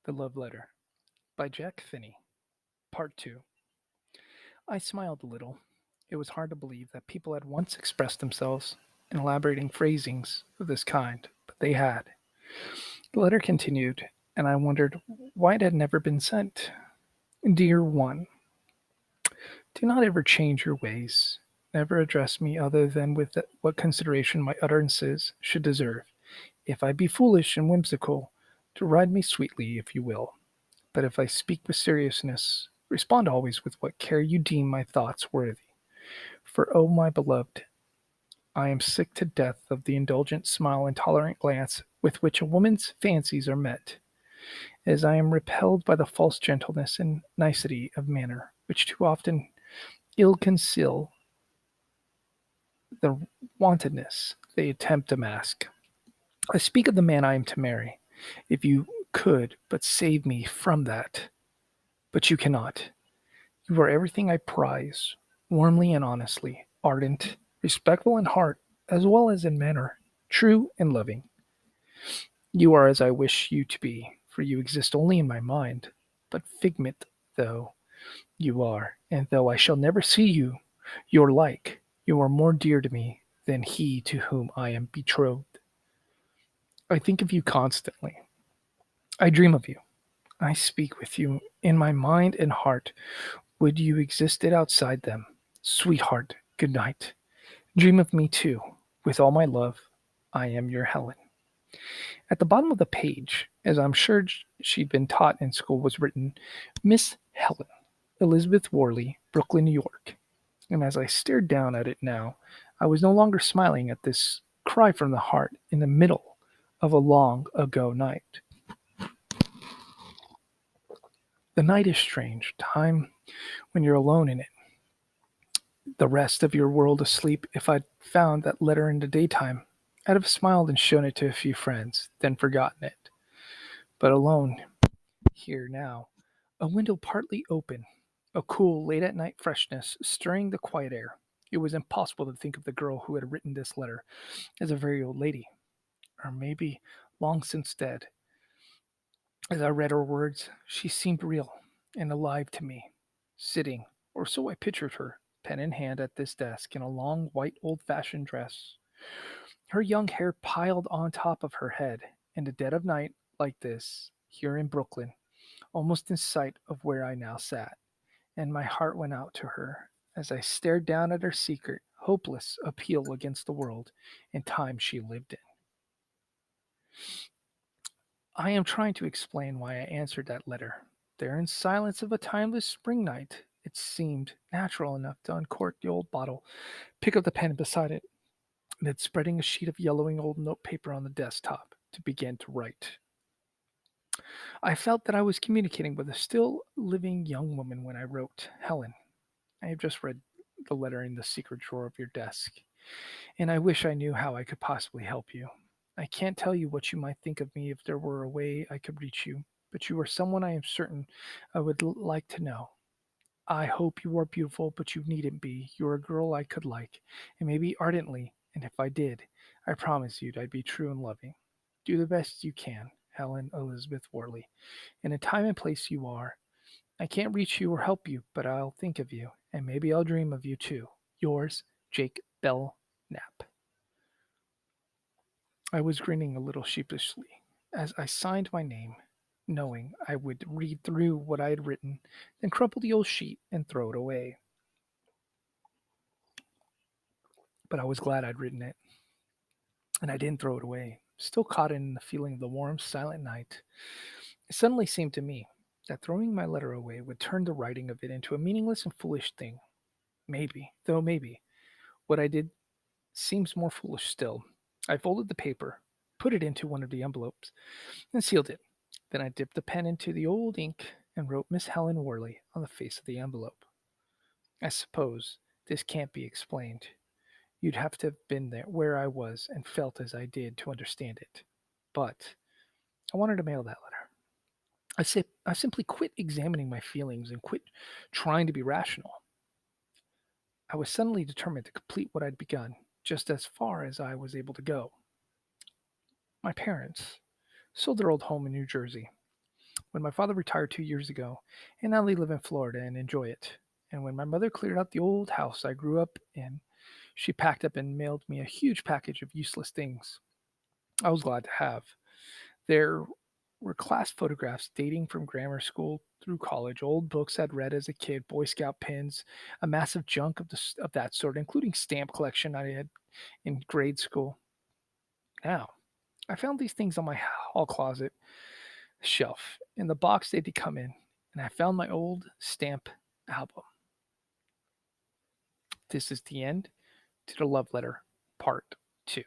The Love Letter by Jack Finney, Part 2. I smiled a little. It was hard to believe that people had once expressed themselves in elaborating phrasings of this kind, but they had. The letter continued, and I wondered why it had never been sent. Dear one, do not ever change your ways. Never address me other than with what consideration my utterances should deserve. If I be foolish and whimsical, deride me sweetly if you will. But if I speak with seriousness, respond always with what care you deem my thoughts worthy. For, O my beloved, I am sick to death of the indulgent smile and tolerant glance with which a woman's fancies are met, as I am repelled by the false gentleness and nicety of manner which too often ill conceal the wantonness they attempt to mask. I speak of the man I am to marry. If you could but save me from that, but you cannot. You are everything I prize, warmly and honestly, ardent, respectful in heart as well as in manner, true and loving. You are as I wish you to be, for you exist only in my mind. But figment though you are, and though I shall never see you, your like, you are more dear to me than he to whom I am betrothed. I think of you constantly. I dream of you. I speak with you in my mind and heart. Would you existed outside them? Sweetheart, good night. Dream of me too. With all my love, I am your Helen. At the bottom of the page, as I'm sure she'd been taught in school, was written Miss Helen, Elizabeth Worley, Brooklyn, New York. And as I stared down at it now, I was no longer smiling at this cry from the heart in the middle of a long ago night. The night is strange, time when you're alone in it, the rest of your world asleep. If I'd found that letter in the daytime, I'd have smiled and shown it to a few friends, then forgotten it. But alone, here now, a window partly open, a cool late at night freshness stirring the quiet air. It was impossible to think of the girl who had written this letter as a very old lady, or maybe long since dead. As I read her words, she seemed real and alive to me, sitting, or so I pictured her, pen in hand at this desk in a long white old fashioned dress, her young hair piled on top of her head, in the dead of night like this, here in Brooklyn, almost in sight of where I now sat, and my heart went out to her as I stared down at her secret, hopeless appeal against the world and time she lived in. I am trying to explain why I answered that letter. There, in silence of a timeless spring night, it seemed natural enough to uncork the old bottle, pick up the pen beside it, and then spreading a sheet of yellowing old notepaper on the desktop to begin to write. I felt that I was communicating with a still living young woman when I wrote, Helen, I have just read the letter in the secret drawer of your desk, and I wish I knew how I could possibly help you. I can't tell you what you might think of me if there were a way I could reach you, but you are someone I am certain I would like to know. I hope you are beautiful, but you needn't be. You're a girl I could like, and maybe ardently, and if I did, I promise you'd I'd be true and loving. Do the best you can, Helen Elizabeth Worley. In a time and place you are. I can't reach you or help you, but I'll think of you, and maybe I'll dream of you too. Yours, Jake Bell Knapp. I was grinning a little sheepishly as I signed my name, knowing I would read through what I had written, then crumple the old sheet and throw it away. But I was glad I'd written it, and I didn't throw it away. Still caught in the feeling of the warm, silent night, it suddenly seemed to me that throwing my letter away would turn the writing of it into a meaningless and foolish thing. Maybe, though maybe, what I did seems more foolish still. I folded the paper, put it into one of the envelopes, and sealed it. Then I dipped the pen into the old ink and wrote Miss Helen Worley on the face of the envelope. I suppose this can't be explained. You'd have to have been there where I was and felt as I did to understand it. But I wanted to mail that letter. I simply quit examining my feelings and quit trying to be rational. I was suddenly determined to complete what I'd begun, just as far as I was able to go. My parents sold their old home in New Jersey. When my father retired 2 years ago, and now they live in Florida and enjoy it. And when my mother cleared out the old house I grew up in, she packed up and mailed me a huge package of useless things I was glad to have. There were class photographs dating from grammar school through college, old books I'd read as a kid, Boy Scout pins, a massive junk of that sort, including stamp collection I had in grade school. Now, I found these things on my hall closet shelf in the box they'd come in, and I found my old stamp album. This is the end to the love letter, part 2.